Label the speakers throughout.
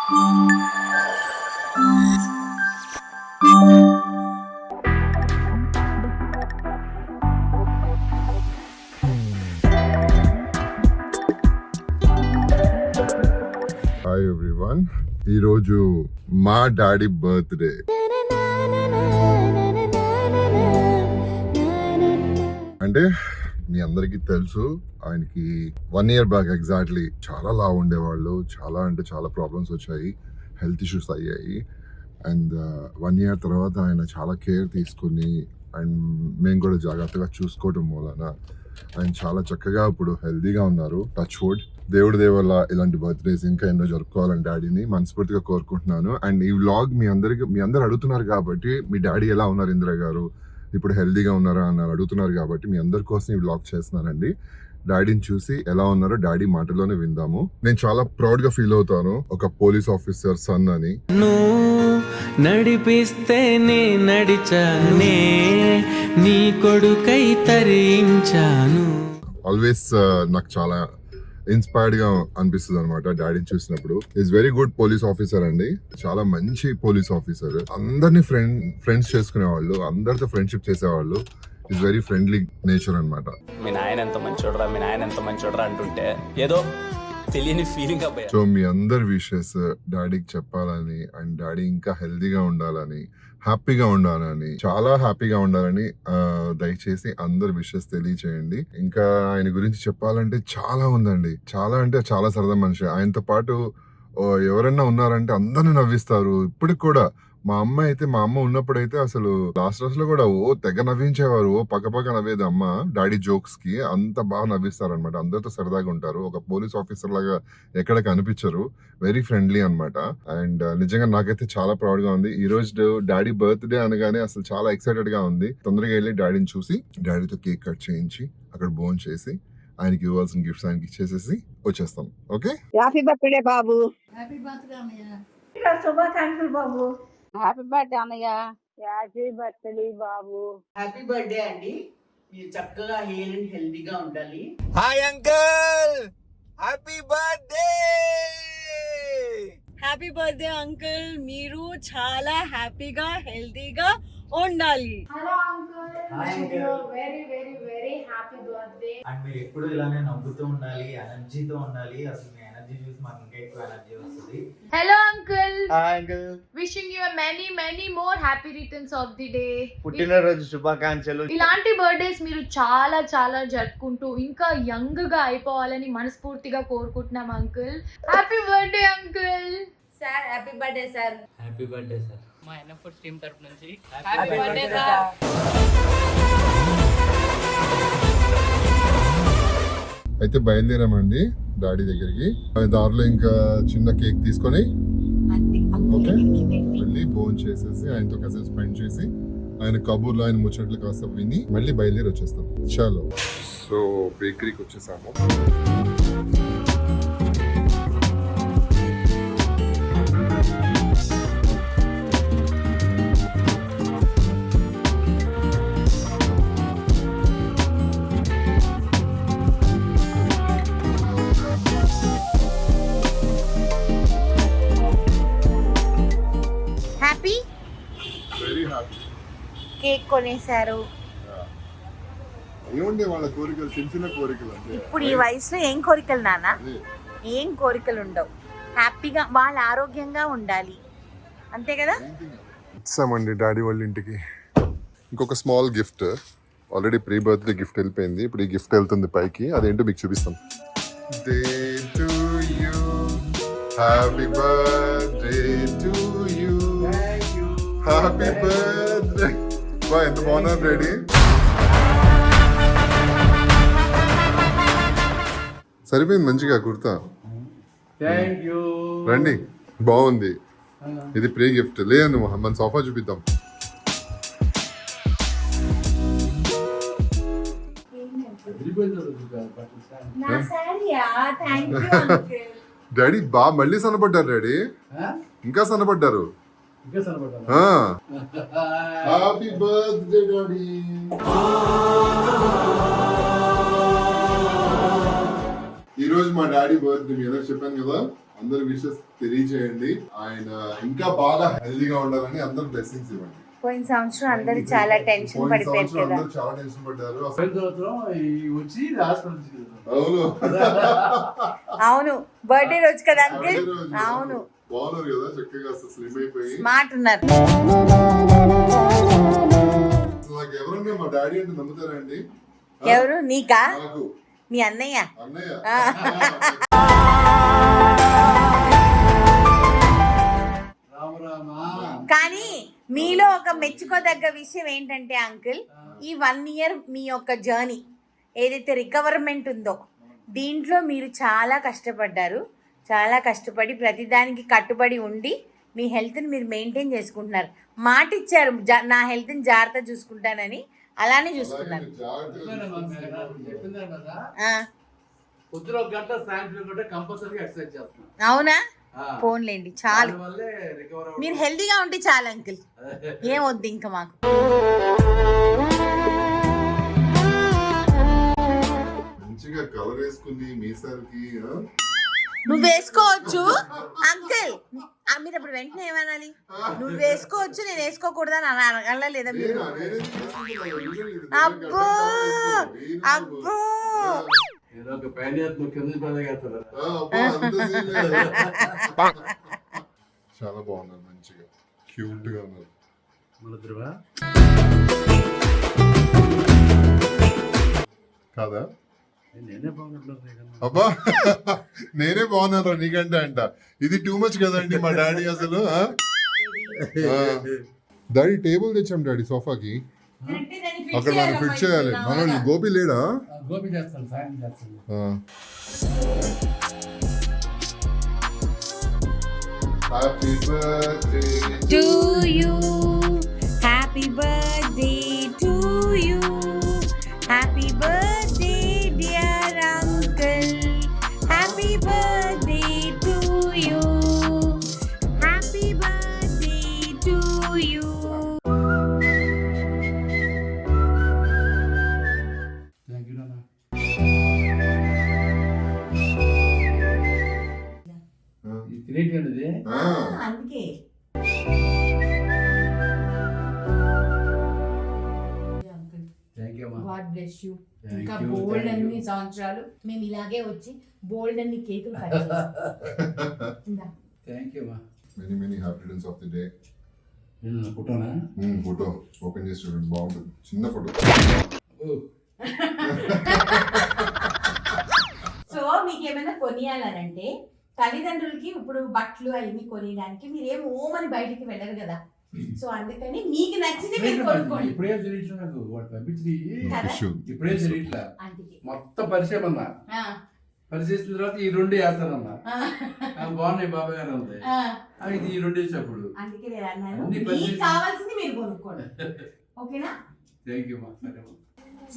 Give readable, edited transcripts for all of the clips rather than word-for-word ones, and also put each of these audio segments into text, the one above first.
Speaker 1: Hi everyone, ఈరోజు మా daddy birthday. అంటే మీ అందరికీ తెలుసు, ఆయనకి 1 year బ్యాక్ ఎగ్జాక్ట్లీ చాలా లావు ఉండేవాళ్ళు. చాలా అంటే చాలా ప్రాబ్లమ్స్ వచ్చాయి, హెల్త్ ఇష్యూస్ అయ్యాయి. అండ్ 1 year తర్వాత ఆయన చాలా కేర్ తీసుకుని అండ్ మేము కూడా జాగ్రత్తగా చూసుకోవడం మూలన ఆయన చాలా చక్కగా ఇప్పుడు హెల్తీగా ఉన్నారు. టచ్ వుడ్, దేవుడి దేవల్ల ఇలాంటి బర్త్డేస్ ఇంకా ఎన్నో జరుపుకోవాలని డాడీని మనస్ఫూర్తిగా కోరుకుంటున్నాను. అండ్ ఈ వ్లాగ్ మీ అందరు అడుగుతున్నారు కాబట్టి, మీ డాడీ ఎలా ఉన్నారు ఇందిరా గారు, ఇప్పుడు హెల్తీగా ఉన్నారా అని అడుగుతున్నారు కాబట్టి మీ అందరి కోసం ఈ వ్లాగ్ చేస్తున్నానండి. డాడీని చూసి ఎలా ఉన్నారో డాడీ మాటలోనే విందాము. నేను చాలా ప్రౌడ్ గా ఫీల్ అవుతాను, ఒక పోలీస్ ఆఫీసర్ సన్ అని.
Speaker 2: నడిపిస్తేనే నడిచానే, నీ కొడుకై తరించాను.
Speaker 1: ఆల్వేస్ నాకు చాలా ఇన్స్పైర్డ్ గా అనిపిస్తుంది అనమాట డాడీని చూసినప్పుడు. Is very good police officer అండి, చాలా మంచి పోలీస్ ఆఫీసర్. అందరినీ ఫ్రెండ్స్ చేసుకునేవాళ్ళు, అందరితో ఫ్రెండ్షిప్ చేసేవాళ్ళు. ఈజ్ వెరీ ఫ్రెండ్లీ నేచర్ అనమాట.
Speaker 3: మీ నాయన ఎంత మంచోడరా, మీ నాయన ఎంత మంచోడరా అంటుంటే ఏదో తెలియని ఫీలింగ్ అబ్బాయి.
Speaker 1: సో మీ అందరి విషెస్ డాడీకి చెప్పాలని అండ్ డాడీ ఇంకా హెల్దీగా ఉండాలని, హ్యాపీగా ఉండాలని, చాలా హ్యాపీగా ఉండాలని దయచేసి అందరు విషెస్ తెలియచేయండి. ఇంకా ఆయన గురించి చెప్పాలంటే చాలా ఉందండి. చాలా అంటే చాలా సరదా మనిషి. ఆయనతో పాటు ఎవరన్నా ఉన్నారంటే అందరిని నవ్విస్తారు. ఇప్పటికి కూడా మా అమ్మ ఉన్నప్పుడైతే అసలు లాస్ట్ లో కూడా తెగ నవ్వించేవారు. పక్క నవ్వేది అమ్మ డాడీ జోక్స్ కి. అంత బాగా నవ్విస్తారు అనమాట. అందరితో సరదాగా ఉంటారు. ఒక పోలీస్ ఆఫీసర్ లాగా ఎక్కడ కనిపించరు. వెరీ ఫ్రెండ్లీ అనమాట. అండ్ నిజంగా నాకైతే చాలా ప్రౌడ్ గా ఉంది. ఈ రోజు డాడీ బర్త్డే అనగానే అసలు చాలా ఎక్సైటెడ్ గా ఉంది. తొందరగా వెళ్ళి డాడీని చూసి డాడీతో కేక్ కట్ చేయించి అక్కడ భోజనం చేసి ఆయనకి ఇవ్వాల్సిన గిఫ్ట్స్ ఆయనకి ఇచ్చేసేసి వచ్చేస్తాం. ఓకే,
Speaker 4: హ్యాపీ బర్త్డే బాబు.
Speaker 5: హ్యాపీ బర్త్డే అన్నయ్య.
Speaker 4: శుభాకాంక్షలు బాబు.
Speaker 5: హ్యాపీ బర్త్డే అన్నయ్య.
Speaker 4: హ్యాపీ బర్త్డే బాబు.
Speaker 6: హ్యాపీ బర్త్డే అండి. మీరు చక్కగా హెయిర్ అండ్ హెల్దీగా ఉండాలి.
Speaker 2: Hi uncle, happy birthday.
Speaker 7: Happy birthday uncle, మీరు చాలా హ్యాపీగా హెల్తీగా ఉండాలి.
Speaker 8: Hello uncle, very very very happy birthday.
Speaker 9: And మీరు ఎప్పుడు ఇలానే నవ్వుతూ ఉండాలి, ఎనర్జీతో ఉండాలి. అసలు మీ ఎనర్జీ చూసి మాకు ఇంకా ఎక్కువ ఎనర్జీ వస్తుంది.
Speaker 8: Hello uncle,
Speaker 9: hi uncle,
Speaker 8: wishing you many many more happy returns of the day.
Speaker 9: పుట్టినరోజు శుభాకాంక్షలు.
Speaker 8: ఇలాంటి బర్త్డేస్ మీరు చాలా చాలా జరుపుకుంటూ ఇంకా యంగ్ గా అయిపోవాలని మనస్ఫూర్తిగా కోరుకుంటున్నాం uncle. Happy birthday uncle.
Speaker 5: Sir happy birthday sir.
Speaker 9: Happy birthday sir.
Speaker 3: మా ఎన్ఎఫ్ఆర్ టీమ్ తరపు నుంచి
Speaker 5: హ్యాపీ బర్త్డే సార్.
Speaker 1: అయితే బయలుదేరామండి డాడీ దగ్గరికి. దారిలో ఇంకా చిన్న కేక్ తీసుకొని ఓకే వెళ్ళి భోజనం చేసేసి ఆయనతో కాసేపు స్పెండ్ చేసి ఆయన కబూర్లో ఆయన ముచ్చట్లు కాస్త విని మళ్ళీ బయలుదేరి వచ్చేస్తాం. చాలు. సో బేకరీకి వచ్చేసాము.
Speaker 5: Happy
Speaker 1: very happy.
Speaker 5: కేక్ కొనేసారు.
Speaker 1: ఏముండే వాళ్ళ కోరికలు, చిన్న చిన్న కోరికలు అంతే.
Speaker 5: ఇప్పుడు ఈ వయసులో ఏం కోరికలు నాన్న? ఏం కోరికలు ఉండవు. హ్యాపీగా వాళ్ళ ఆరోగ్యంగా ఉండాలి, అంతే కదా.
Speaker 1: ఇచ్చామండి డాడీ వాళ్ళ ఇంటికి. ఇంకొక small gift, already pre birthday gift వెళ్ళిపోయింది. ఇప్పుడు ఈ గిఫ్ట్ వెళ్తుంది పైకి. అదేంటో మీకు చూపిస్తాం. Day to you, happy birthday to you, happy birthday. బా ఎంత బాగున్నారు డాడీ. సరిపోయింది మంచిగా కుర్తా. రండి, బాగుంది. ఇది ప్రీ గిఫ్ట్. లేదు మన సోఫా చూపిద్దాం. డాడీ మళ్ళీ సన్నపడ్డారు డాడీ, ఇంకా సన్నపడ్డారు. Happy birthday daddy. ఈ రోజు మా డాడీ బర్త్డే, మీ అందరికి చెప్పాను కదా. అందరు విషెస్ తెలియజేయండి. ఆయన ఇంకా బాగా హెల్దీగా ఉండాలని అందరు బ్లెస్సింగ్స్ ఇవ్వండి.
Speaker 5: పోయిన సంవత్సరం అందరూ చాలా టెన్షన్
Speaker 1: పోయిన
Speaker 5: పడిపోయారు
Speaker 1: సంవత్సరం
Speaker 5: కదా.
Speaker 1: అందరూ చాలా టెన్షన్ పడ్డారు.
Speaker 2: వచ్చి హాస్పిటల్
Speaker 1: అవును
Speaker 5: అవును, బర్త్డే రోజు కదా అంకుల్.
Speaker 1: అదే రోజు.
Speaker 5: అవును,
Speaker 1: బాగున్నారు కదా, చక్కగా స్లిమ్ అయిపోయి.
Speaker 5: స్మార్ట్ ఉన్నారు.
Speaker 1: నాకు ఎవరన్నా మా డాడీ అంటే నమ్ముతారండి?
Speaker 5: ఎవరు? నీకా?
Speaker 1: నాకు
Speaker 5: మీ అన్నయ్య?
Speaker 1: అన్నయ్య.
Speaker 5: కానీ మీలో ఒక మెచ్చుకోదగ్గ విషయం ఏంటంటే అంకుల్, ఈ 1 year మీ యొక్క జర్నీ ఏదైతే రికవర్మెంట్ ఉందో దీంట్లో మీరు చాలా కష్టపడ్డారు. చాలా కష్టపడి ప్రతిదానికి కట్టుబడి ఉండి మీ హెల్త్ని మీరు మెయింటైన్ చేసుకుంటున్నారు. మాట ఇచ్చారు, నా హెల్త్ని జాగ్రత్త చూసుకుంటానని, అలానే చూసుకున్నారు.
Speaker 2: పొద్దున ఒక గంట సాయంత్రం ఒక గంట కంపల్సరీగా ఎక్సర్సైజ్ చేస్తున్నాను.
Speaker 5: అవునా? ఫోన్లేండి చాలు,
Speaker 2: దానివల్లే రికవర్
Speaker 5: మీరు హెల్తీగా ఉంటే చాలు అంకుల్, ఏం వద్దు ఇంకా మాకు.
Speaker 1: మంచిగా కలర్ వేసుకుని మీసాలకి
Speaker 5: నువ్వు వేసుకోవచ్చు అంకుల్. మీరు అప్పుడు వెంటనే ఏమనాలి? నువ్వు వేసుకోవచ్చు, నేను వేసుకోకూడదని అనగల లేదా మీరు? అబ్బో అబ్బో,
Speaker 1: చాలా బాగున్నారు, మంచిగా క్యూట్ గా ఉన్నారు. కాదా? అబ్బా నేనే బాగున్నాను నీకంటే అంట. ఇది టూ మచ్ కదండి మా డాడీ అసలు. డాడీ టేబుల్ తెచ్చాం డాడీ సోఫాకి, అక్కడ మనం ఫిట్ చేయాలి. మనల్ని గోపి లేడా?
Speaker 2: గోపి చేస్తాను, సాయం చేస్తాను.
Speaker 1: Happy birthday
Speaker 5: to you, happy birthday to you, happy birthday dear uncle, happy birthday to you, happy birthday to you.
Speaker 2: Thank you నాన్న. ఇది తినేటిది
Speaker 5: అందుకే
Speaker 2: థ్యాంక్ యూ అమ్మా.
Speaker 8: God bless you.
Speaker 2: Thank
Speaker 8: ఇంకా
Speaker 2: you,
Speaker 8: బోల్డ్
Speaker 2: thank
Speaker 8: అన్ని
Speaker 2: you.
Speaker 8: సంవత్సరాలు మేము ఇలాగే వచ్చి బోల్డ్ అన్ని కేకులు కట్ చేస్తాం.
Speaker 2: థ్యాంక్ యూ అమ్మా.
Speaker 1: Many many happy returns of the day.
Speaker 2: నేను ఫోటోనా?
Speaker 1: ఫోటో ఓపెన్ చేసి చూడండి, బాగుంటుంది, చిన్న ఫోటో.
Speaker 5: సో మీకు ఏమైనా కొనియాలనంటే తల్లిదండ్రులకి ఇప్పుడు బట్టలు అవన్నీ కొనియడానికి మీరు ఏం ఓమని బయటికి వెళ్ళరు కదా. సో అందుకని మీకు నచ్చింది మీరు కొనుక్కోండి.
Speaker 2: ఇప్పుడే తెలియట్లేదు నాకు, వాడు పంపించి
Speaker 5: కదా?
Speaker 2: ఇప్పుడే తెలియట్లే.
Speaker 5: అందుకే
Speaker 2: మొత్తం పరిచయం అన్నా, పరిచేసిన తర్వాత ఈ 2 వేస్తానన్నా. నాకు బాగున్నాయి బాబాయ్ గారు ఉంది, ఇది ఈ 2 వేసేటప్పుడు.
Speaker 5: అందుకే నేను అన్నాను
Speaker 2: అన్ని
Speaker 5: మీకు
Speaker 2: పరిచయం.
Speaker 5: కావాల్సింది మీరు కొనుక్కోండి. ఓకేనా?
Speaker 2: థ్యాంక్ యూ అమ్మా. సరే అమ్మా.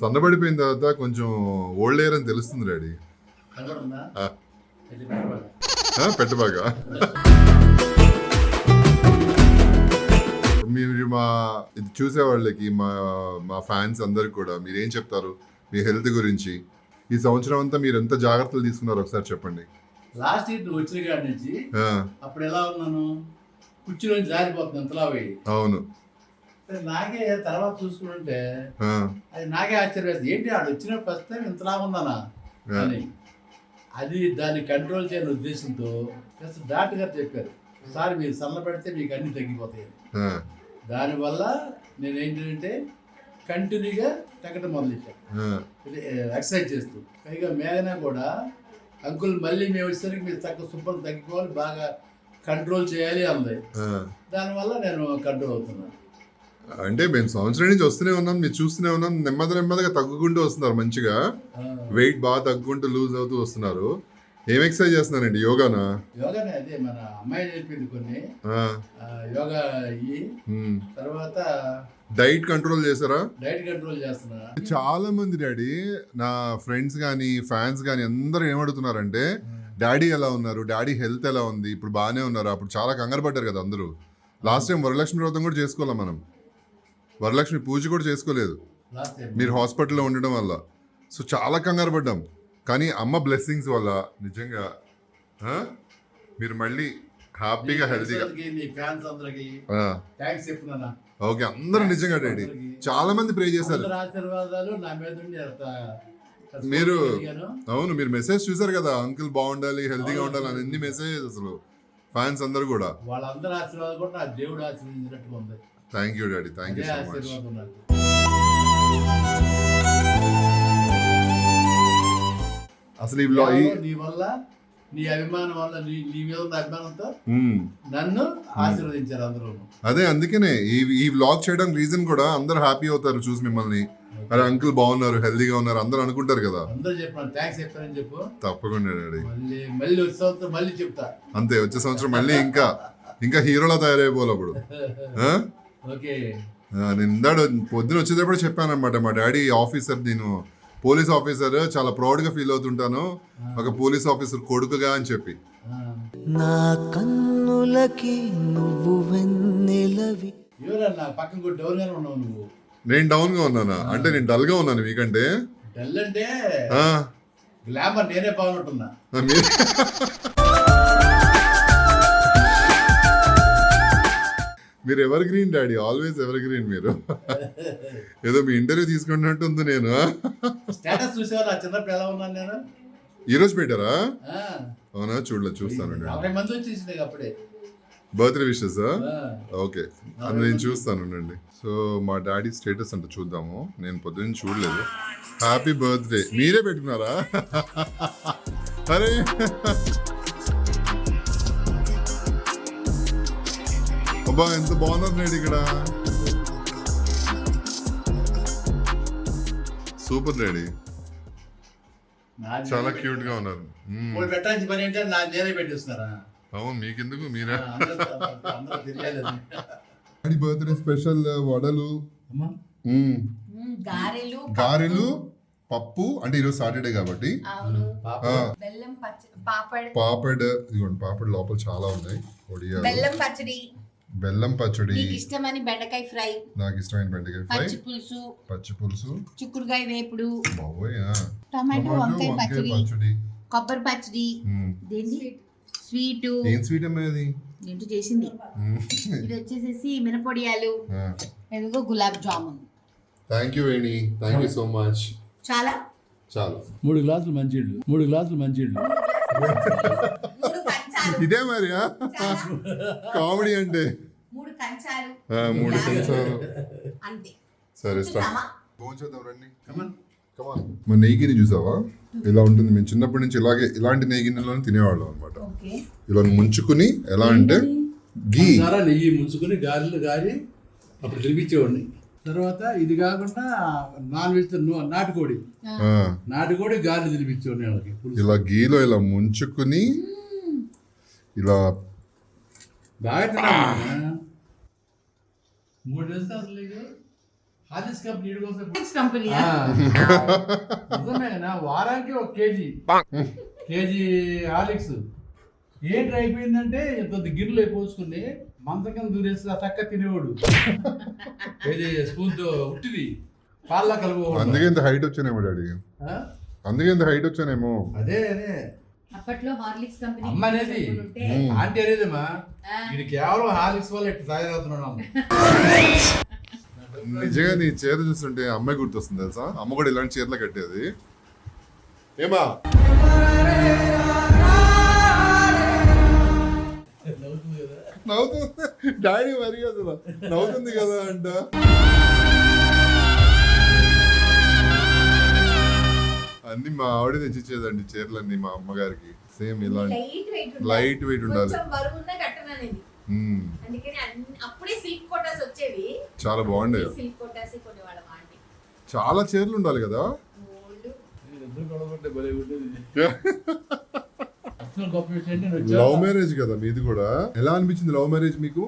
Speaker 1: సన్నబడిపోయిన తర్వాత కొంచెం ఓల్డ్ ఏర్ అని తెలుస్తుంది డాడీ.
Speaker 2: కనబడుతుందా?
Speaker 1: ఆ.
Speaker 2: ఇది కనబడదు.
Speaker 1: పెట్టబాగా. మీరు మా ఇది చూసే వాళ్ళకి, మా ఫ్యాన్స్ అందరికి కూడా మీరేం చెప్తారు మీ హెల్త్ గురించి? ఈ సంవత్సరం అంతా మీరు ఎంత జాగ్రత్తలు తీసుకున్నారు ఒకసారి చెప్పండి.
Speaker 2: లాస్ట్ ఇయర్ నువ్వు వచ్చిన కాడి నుంచి
Speaker 1: ఆ,
Speaker 2: అప్పుడు ఎలా ఉన్నాను, కుర్చీలో జారిపోతుంది ఎంతలా పోయి.
Speaker 1: అవును.
Speaker 2: నాకే తర్వాత చూసుకుంటే
Speaker 1: ఆ,
Speaker 2: అది నాకే ఆశ్చర్యం వేస్తుంది, ఏంటి ఆడు వచ్చిన ఫస్ట్ టైం ఇంతలా ఉందనా అని. అది దాన్ని కంట్రోల్ చేయని ఉద్దేశంతో డాక్టర్ గారు చెప్పారు, సార్ మీరు సన్నబడితే మీకు అన్ని తగ్గిపోతాయి.
Speaker 1: ఆ,
Speaker 2: దానివల్ల నేను ఏంటంటే కంటిన్యూగా తగ్గడం మొదలెట్టాను,
Speaker 1: ఆ,
Speaker 2: ఎక్సర్సైజ్ చేస్తూ. పైగా మేఘన కూడా అంకుల్ మళ్ళీ మేము వచ్చేసరికి మీరు శుభ్రం తగ్గిపోవాలి, బాగా కంట్రోల్ చేయాలి అన్నది.
Speaker 1: ఆ.
Speaker 2: దానివల్ల నేను కంట్రోల్ అవుతున్నాను.
Speaker 1: అంటే మేము సంవత్సరం నుంచి వస్తూనే ఉన్నాం, మీరు చూస్తూనే ఉన్నాం, నెమ్మదిగా తగ్గుకుంటూ వస్తున్నారు, మంచిగా వెయిట్ బాగా తగ్గుకుంటూ లూజ్ అవుతూ వస్తున్నారు. ఏం ఎక్సర్సైజ్ చేస్తున్నారండి? యోగానా?
Speaker 2: యోగానే, అదే మన అమ్మాయి నేర్పింది కొన్ని
Speaker 1: ఆ,
Speaker 2: యోగా అయ్యి
Speaker 1: ఉమ్.
Speaker 2: తర్వాత
Speaker 1: డైట్ కంట్రోల్ చేశారా?
Speaker 2: డైట్ కంట్రోల్ చేస్తున్నా.
Speaker 1: చాలా మంది డాడీ, నా ఫ్రెండ్స్ కానీ ఫ్యాన్స్ కానీ అందరూ ఏమడుగుతున్నారంటే డాడీ ఎలా ఉన్నారు, డాడీ హెల్త్ ఎలా ఉంది, ఇప్పుడు బాగానే ఉన్నారు? అప్పుడు చాలా కంగారు పడ్డారు కదా అందరూ. లాస్ట్ టైం వరలక్ష్మి వ్రతం కూడా చేసుకోవాలి, మనం వరలక్ష్మి పూజ కూడా చేసుకోలేదు
Speaker 2: లాస్ట్ టైం
Speaker 1: మీరు హాస్పిటల్లో ఉండడం వల్ల. సో చాలా కంగారు పడ్డాం, కానీ అమ్మ బ్లెస్సింగ్స్ వల్ల నిజంగా మీరు మళ్ళీ హ్యాపీగా హెల్తీగా
Speaker 2: నీ ఫ్యాన్స్ అందరికి థ్యాంక్స్ చెప్తున్నా.
Speaker 1: ఓకే అందరూ నిజంగా డాడీ చాలా మంది ప్రే చేశారు.
Speaker 2: అందరి ఆశీర్వాదాలు నా మీద ఉండి
Speaker 1: మీరు అవును మీరు మెసేజ్ చూసారు కదా అంకుల్ బాగుండాలి హెల్తీగా ఉండాలి అని ఎన్ని మెసేజ్ అసలు ఫ్యాన్స్ అందరు కూడా.
Speaker 2: వాళ్ళందరి ఆశీర్వాదం కూడా నా దేవుడు ఆశీర్వదించినట్టుగా ఉంది.
Speaker 1: Thank you daddy thank you
Speaker 2: అదే
Speaker 1: సో మచ్.
Speaker 2: ఆశీర్వాదం నాకు.
Speaker 1: అసలు ఈ బ్లాగ్
Speaker 2: కేవలం నీ వల్ల నీ అభిమానం వల్ల నీ మీద ఉన్న అభిమానంతో నన్ను ఆశీర్వదించారు అందరూ.
Speaker 1: అదే అందుకనే ఈ వ్లాగ్ చేయడం రీజన్ కూడా అందరు హ్యాపీ అవుతారు చూసి మిమ్మల్ని. అరే అంకుల్ బాగున్నారు హెల్దీగా ఉన్నారు అందరూ అనుకుంటారు కదా.
Speaker 2: అందరూ చెప్పాను థ్యాంక్స్ చెప్పారని చెప్పు.
Speaker 1: తప్పకుండా డాడీ
Speaker 2: మళ్ళీ వచ్చే సంవత్సరం మళ్ళీ చెప్తా.
Speaker 1: అంతే వచ్చే సంవత్సరం మళ్ళీ ఇంకా హీరోలా తయారైపోవాలి అప్పుడు.
Speaker 2: ఓకే
Speaker 1: నేను ఇందాడు పొద్దున వచ్చేటప్పుడు చెప్పాను అనమాట మా డాడీ ఆఫీసర్ నేను పోలీస్ ఆఫీసర్ చాలా ప్రౌడ్ గా ఫీల్ అవుతుంటాను ఒక పోలీస్ ఆఫీసర్ కొడుకుగా అని చెప్పి.
Speaker 10: నా కన్నులకి నువ్వు వెన్నెలవి.
Speaker 2: ఎవరన్నా పక్కన కూడా డౌన్ గానే ఉన్నావు నువ్వు.
Speaker 1: నేను డౌన్ గా ఉన్నానా అంటే నేను డల్ గా ఉన్నాను మీకంటే.
Speaker 2: డల్ అంటే గ్లామర్ నేనే బాగుంటున్నా.
Speaker 1: మీరు ever green daddy always ever green. మీరు ఏదో మీ ఇంటర్వ్యూ తీసుకున్నట్టు ఉంది. నేను
Speaker 2: స్టేటస్ చూసేవారు ఆ చిన్నప్పుడు ఎలా ఉన్నాను నేను.
Speaker 1: ఈ రోజు పెట్టారా? అవునా చూడలేదు చూస్తాను.
Speaker 2: 50 మంది వచ్చేసింది అప్పుడే
Speaker 1: బర్త్డే విషెస్. ఓకే అది నేను చూస్తాను. సో మా డాడీ స్టేటస్ అంటే చూద్దాము. నేను పొద్దున్న చూడలేదు. హ్యాపీ బర్త్డే మీరే పెట్టుకున్నారా? అరే అబ్బా ఎంత బాగున్నారు డాడీ ఇక్కడ. సూపర్ డాడీ చాలా క్యూట్ గా ఉన్నారు.
Speaker 2: పెట్టాల్సిన పని ఏంటంటే నా నేనే పెట్టిస్తున్నారా?
Speaker 1: అవును మీకెందుకు మీరే.
Speaker 2: అందరూ తెలియాలి.
Speaker 1: డాడీ బర్త్డే స్పెషల్ వడలు గారెలు పప్పు అంటే ఈరోజు సాటర్డే కాబట్టి పాపడ్ ఇదిగోండి పాపడ్ లోపల చాలా ఉన్నాయి. బెల్లం పచ్చడి
Speaker 5: ఇష్టమని బెండకాయ ఫ్రై
Speaker 1: నాకు ఇష్టమైన బెండకాయ ఫ్రై పచ్చి పులుసు
Speaker 5: చిక్కుడుకాయ వేపుడు
Speaker 1: టమాటో వంకాయ పచ్చడి
Speaker 5: కొబ్బరి పచ్చడి స్వీట్
Speaker 1: ఏం స్వీట్ అమ్మా అది
Speaker 5: ఏంటో చేసింది. ఇది వచ్చేసేసి మినపొడియాలు ఎదుగో gulab jamun.
Speaker 1: Thank you Veni thank you so much.
Speaker 5: చాలా
Speaker 2: 3 గ్లాసులు మంచిళ్ళు
Speaker 1: ఇదే మరి కామెడీ అంటే
Speaker 5: 3 కంచాలు
Speaker 1: 3 కంచాలు
Speaker 5: అంతే.
Speaker 1: సరే భోంచేద్దాం రండి. మా నెయ్యి గిన్నె చూసావా ఇలా ఉంటుంది. మేము చిన్నప్పటి నుంచి ఇలాంటి నెయ్యి గిన్నెలో తినేవాళ్ళం అనమాట. ఇలా ముంచుకుని ఎలా అంటే
Speaker 2: నెయ్యి ముంచుకుని గాలి అప్పుడు తినిపించేవాడిని. తర్వాత ఇది కాకుండా నాన్ వెజ్ నాటుకోడి గాలి తినిపించేవాడిని వాళ్ళకి.
Speaker 1: ఇలా గీలో ఇలా ముంచుకుని ఇలా
Speaker 2: బాగా తిన్నా. 3 రోజులు అసలు హార్లిక్స్ కంపెనీ నిజమేనా వారానికి 1 కేజీ హార్లిక్స్. ఏంటి అయిపోయిందంటే ఇంత గిన్నెలో పోసుకుని మంచం దూరేసి చక్క తినేవాడు. ఇది స్పూన్ తో ఉట్టిది పాల్లా కలుపు.
Speaker 1: అందుకే ఇంత హైట్ వచ్చానేమో డాడీ.
Speaker 2: అదే
Speaker 8: అప్పట్లో హార్లిక్స్ కంపెనీ
Speaker 2: అమ్మ అనేది ఆంటీ అనేదమ్మా. ఇది కేవలం హార్లిక్స్ వల్ల ఇట్లా తయారవుతున్నాడు.
Speaker 1: నిజంగా నీ చీర చూస్తుంటే అమ్మాయి గుర్తొస్తుంది తెలుసా. అమ్మ కూడా ఇలాంటి చీరలు కట్టేది. ఏమా నవ్వుతుంది డాడీ మరి అసలు నవ్వుతుంది కదా అంట. అన్ని మా ఆవిడ తెచ్చిచ్చేదండి చీరలన్నీ మా అమ్మగారికి. సేమ్ ఇలాంటి లైట్ వెయిట్ ఉండాలి. చాలా బాగుండేది. చాలా చీరలు ఉండాలి కదా. లవ్ మ్యారేజ్ కదా మీది కూడా. ఎలా అనిపించింది లవ్ మ్యారేజ్ మీకు?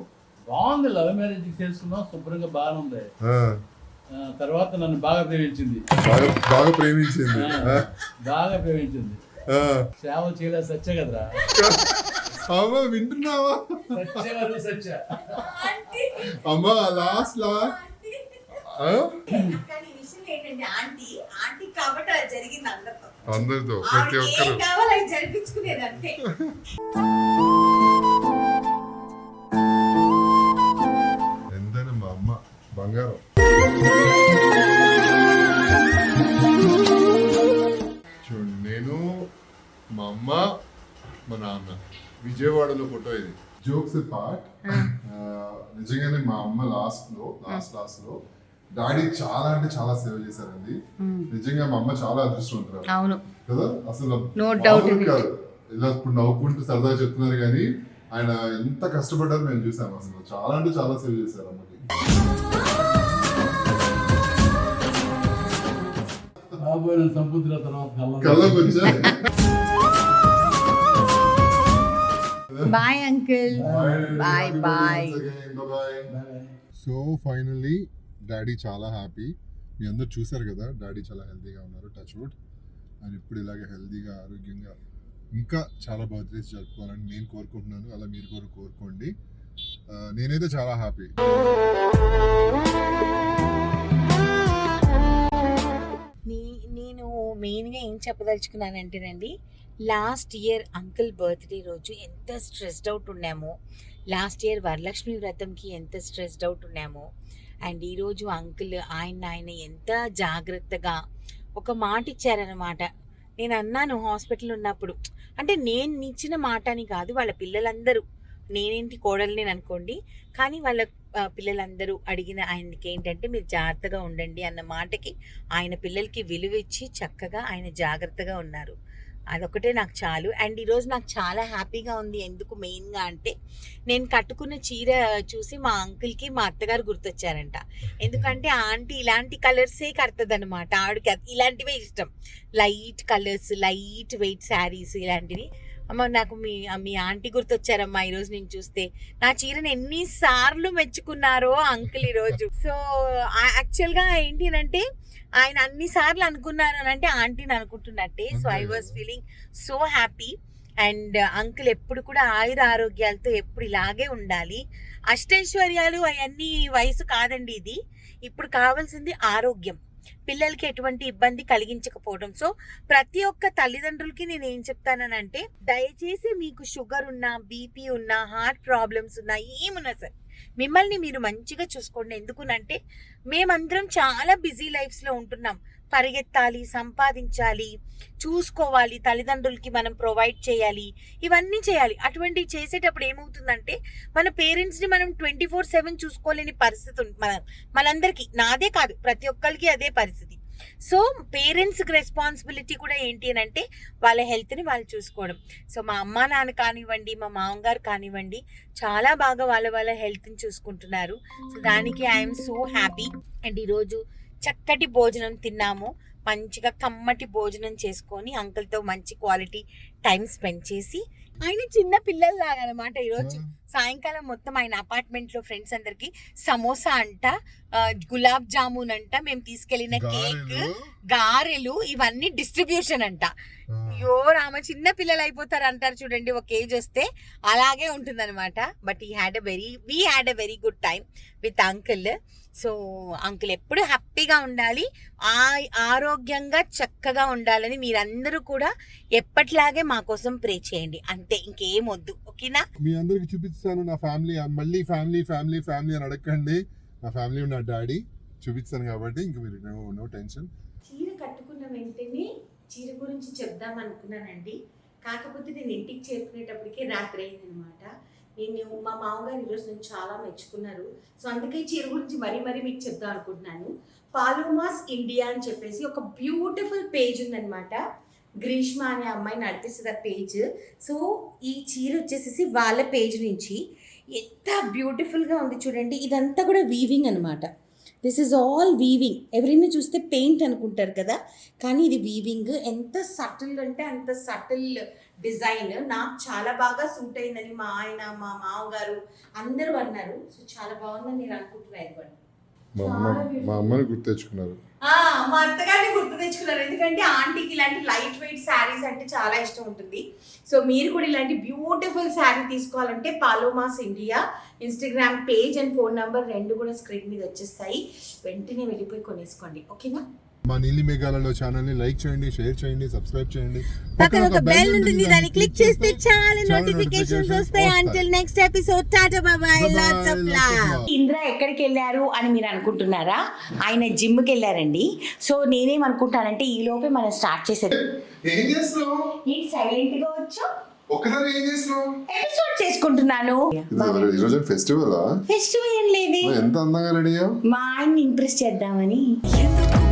Speaker 2: బాగుంది. లవ్ మ్యారేజ్ చేసుకున్నాం శుభ్రంగా బాగానే ఉంది. తర్వాత నన్ను బాగా ప్రేమించింది. సేవ చేయలే సత్య కదరా.
Speaker 1: అమ్మా వింటున్నావా?
Speaker 2: సత్య
Speaker 1: అమ్మా లాస్ట్
Speaker 5: ఏంటంటే ఆంటీ కాబట్టి అది జరిగింది అందరితో.
Speaker 1: అందరితో ప్రతి
Speaker 5: ఆవిడకి ఏం
Speaker 1: ఒక్కరు
Speaker 5: కావాలో అది జరిపించుకునేది అంతే.
Speaker 1: ఎంతైనా మా అమ్మ బంగారం. చూడండి, నేను మా అమ్మ మా నాన్న విజయవాడలో ఫోటో ఇది. జోక్స్ పార్ట్, నిజంగానే మా అమ్మ లాస్ట్ లో డాడీ చాలా అంటే చాలా సేవ చేశారండి. నిజంగా మా అమ్మ చాలా అదృష్టవంతురాలు.
Speaker 5: అవును
Speaker 1: కదా, అసలు
Speaker 5: నో డౌట్
Speaker 1: కాదు. ఇలా ఇప్పుడు నవ్వుకుంటూ సరదాగా చెప్తున్నారు కానీ ఆయన ఎంత కష్టపడ్డారో మేము చూసాము. అసలు చాలా అంటే చాలా సేవ చేశారు అమ్మకి.
Speaker 2: రాబోయే సముద్ర తర్వాత
Speaker 1: కళ్ళకు వచ్చా.
Speaker 5: Bye uncle. Bye, bye.
Speaker 1: So finally daddy చాలా హ్యాపీ. మీ అందరు చూసారు కదా, డాడీ చాలా హెల్తీగా ఉన్నారు. Touch wood. ఆయన ఇప్పుడు ఇలాగే హెల్తీగా ఆరోగ్యంగా ఇంకా చాలా బర్త్డేస్ జరుపుకోవాలని నేను కోరుకుంటున్నాను. అలా మీరు కూడా కోరుకోండి. నేనైతే చాలా హ్యాపీ.
Speaker 5: నేను మెయిన్గా ఏం చెప్పదలుచుకున్నానంటేనండి, లాస్ట్ ఇయర్ అంకుల్ బర్త్డే రోజు ఎంత స్ట్రెస్డ్ అవుట్ ఉన్నామో, లాస్ట్ ఇయర్ వరలక్ష్మి వ్రతంకి ఎంత స్ట్రెస్డ్ అవుట్ ఉన్నామో, అండ్ ఈరోజు అంకుల్ ఆయన ఎంత జాగ్రత్తగా ఒక మాట ఇచ్చారనమాట. నేను అన్నాను హాస్పిటల్ ఉన్నప్పుడు, అంటే నేను ఇచ్చిన మాట అని కాదు, వాళ్ళ పిల్లలందరూ, నేనేంటి కోడలు నేను అనుకోండి, కానీ వాళ్ళ పిల్లలందరూ అడిగిన ఆయనకి ఏంటంటే మీరు జాగ్రత్తగా ఉండండి అన్న మాటకి ఆయన పిల్లలకి విలువ ఇచ్చి చక్కగా ఆయన జాగ్రత్తగా ఉన్నారు. అదొకటే నాకు చాలు. అండ్ ఈరోజు నాకు చాలా హ్యాపీగా ఉంది. ఎందుకు మెయిన్గా అంటే నేను కట్టుకున్న చీర చూసి మా అంకుల్కి మా అత్తగారు గుర్తొచ్చారంట. ఎందుకంటే ఆంటీ ఇలాంటి కలర్సే కడుతుంది అనమాట. ఆవిడకి ఇలాంటివే ఇష్టం, light colours, light weight saris ఇలాంటివి. అమ్మ నాకు మీ ఆంటీ గుర్తొచ్చారమ్మా ఈరోజు నేను చూస్తే. నా చీరను ఎన్నిసార్లు మెచ్చుకున్నారో అంకుల్ ఈరోజు. సో యాక్చువల్గా ఏంటి అంటే ఆయన అన్నిసార్లు అనుకున్నారు అని అంటే ఆంటీని అనుకుంటున్నట్టే. So I was feeling so happy. And uncle ఎప్పుడు కూడా ఆయుర ఆరోగ్యాలతో ఎప్పుడు ఇలాగే ఉండాలి. అష్టైశ్వర్యాలు అవన్నీ వయసు కాదండి, ఇది ఇప్పుడు కావాల్సింది ఆరోగ్యం, పిల్లలకి ఎటువంటి ఇబ్బంది కలిగించకపోవడం. సో ప్రతి ఒక్క తల్లిదండ్రులకి నేను ఏం చెప్తానంటే, దయచేసి మీకు షుగర్ ఉన్నా, బీపీ ఉన్నా, హార్ట్ ప్రాబ్లమ్స్ ఉన్నా, ఏమున్నా సరే మిమ్మల్ని మీరు మంచిగా చూసుకోండి. ఎందుకునంటే మేమందరం చాలా బిజీ లైఫ్స్లో ఉంటున్నాం. పరిగెత్తాలి, సంపాదించాలి, చూసుకోవాలి, తల్లిదండ్రులకి మనం ప్రొవైడ్ చేయాలి, ఇవన్నీ చేయాలి. అటువంటివి చేసేటప్పుడు ఏమవుతుందంటే మన పేరెంట్స్ని మనం 24/7 చూసుకోలేని పరిస్థితి మనందరికీ, నాదే కాదు ప్రతి ఒక్కరికి అదే పరిస్థితి. సో పేరెంట్స్కి రెస్పాన్సిబిలిటీ కూడా ఏంటి అని అంటే వాళ్ళ హెల్త్ని వాళ్ళు చూసుకోవడం. సో మా అమ్మ నాన్న కానివ్వండి, మా మామగారు కానివ్వండి, చాలా బాగా వాళ్ళ హెల్త్ని చూసుకుంటున్నారు. సో దానికి ఐఎమ్ సో హ్యాపీ. అండ్ ఈరోజు చక్కటి భోజనం తిన్నాము, మంచిగా కమ్మటి భోజనం చేసుకొని అంకుల్తో మంచి క్వాలిటీ టైం స్పెండ్ చేసి, ఆయన చిన్న పిల్లల్లాగా అనమాట. ఈరోజు సాయంకాలం మొత్తం ఆయన అపార్ట్మెంట్లో ఫ్రెండ్స్ అందరికి సమోసా అంట, గులాబ్ జామున్ అంట, మేము తీసుకెళ్లిన కేక్, గారెలు, ఇవన్నీ డిస్ట్రిబ్యూషన్ అంట. అయ్యో రామ, చిన్న పిల్లలు అయిపోతారు అంటారు చూడండి ఒక ఏజ్ వస్తే, అలాగే ఉంటుంది అనమాట. But we had a very good time with uncle. So uncle ఎప్పుడు హ్యాపీగా ఉండాలి, ఆరోగ్యంగా చక్కగా ఉండాలని మీరందరూ కూడా ఎప్పట్లాగే మా కోసం ప్రే చేయండి. అంతే, ఇంకేం వద్దు. ఓకేనా?
Speaker 1: మీ అందరికి చూపిస్తాను నా ఫ్యామిలీ. మళ్ళీ ఫ్యామిలీ ఫ్యామిలీ ఫ్యామిలీ అని అడగండి. నా ఫ్యామిలీ నా డాడీ చూపిస్తాను కాబట్టి ఇంక మీరు నో టెన్షన్.
Speaker 5: చీర కట్టుకున్న వెంటనే చీర గురించి చెప్దాం అనుకున్నానండి. కాకపోతే నేను ఇంటికి చేరుకునేటప్పటికే రాత్రి అయిందనమాట. నేను మా మామగారు ఈరోజు నేను చాలా మెచ్చుకున్నారు. సో అందుకే చీర గురించి మరీ మీకు చెప్దాం అనుకుంటున్నాను. పాలోమాస్ ఇండియా అని చెప్పేసి ఒక బ్యూటిఫుల్ పేజ్ ఉందనమాట. గ్రీష్మ అనే అమ్మాయి నడిపిస్తుంది ఆ పేజ్. సో ఈ చీర వచ్చేసేసి వాళ్ళ పేజ్ నుంచి ఎంత బ్యూటిఫుల్గా ఉంది చూడండి. ఇదంతా కూడా వీవింగ్ అనమాట. This is all weaving. ఎవరైనా చూస్తే పెయింట్ అనుకుంటారు కదా, కానీ ఇది వీవింగ్. ఎంత సటిల్ అంటే అంత సటిల్ డిజైన్. నాకు చాలా బాగా సూట్ అయిందని మా ఆయన, మా మామగారు అందరూ అన్నారు. సో చాలా బాగుందని నేను అనుకుంటున్నాను.
Speaker 1: మా అమ్మని గుర్తు తెచ్చుకున్నారు,
Speaker 5: మా అత్తగారిని గుర్తు తెచ్చుకున్నారు. ఎందుకంటే ఆంటీకి ఇలాంటి లైట్ వెయిట్ శారీస్ అంటే చాలా ఇష్టం ఉంటుంది. సో మీరు కూడా ఇలాంటి బ్యూటిఫుల్ శారీ తీసుకోవాలంటే Palomas India Instagram page and phone number 2 కూడా స్క్రీన్ మీద వచ్చేస్తాయి. వెంటనే వెళ్ళిపోయి కొనేసుకోండి. ఓకేనా?
Speaker 1: మా నీలి మేఘాలలో ఛానల్ ని లైక్ చేయండి, షేర్ చేయండి, సబ్స్క్రైబ్ చేయండి.
Speaker 5: పక్కన ఒక బెల్ ఉంటుంది, దాన్ని క్లిక్ చేస్తే చాలా నోటిఫికేషన్స్ వస్తాయి. Until next episode, tata bye by, lots of love. Indra ఎక్కడికి వెళ్ళారు అని మీరు అనుకుంటున్నారా? ఆయన జిమ్ కి వెళ్ళారండి. సో నేనేమనుకుంటానంటే ఈ లోపే మనం స్టార్ట్ చేసేది.
Speaker 1: ఏం చేస్తున్నావు?
Speaker 5: ఏంటి సైలెంట్ గా వచ్చు?
Speaker 1: ఒక్కసారి ఏం చేస్తున్నావు?
Speaker 5: ఎపిసోడ్ చేసుకుంటున్నాను.
Speaker 1: ఈరోజు ఫెస్టివల్
Speaker 5: ఫెస్టివల్ ఏం లేదు,
Speaker 1: ఎంత అందంగా రెడీ అయ్యావు?
Speaker 5: మా ఆయన్ని ఇంప్రెస్ చేద్దామని.
Speaker 10: ఎందుకు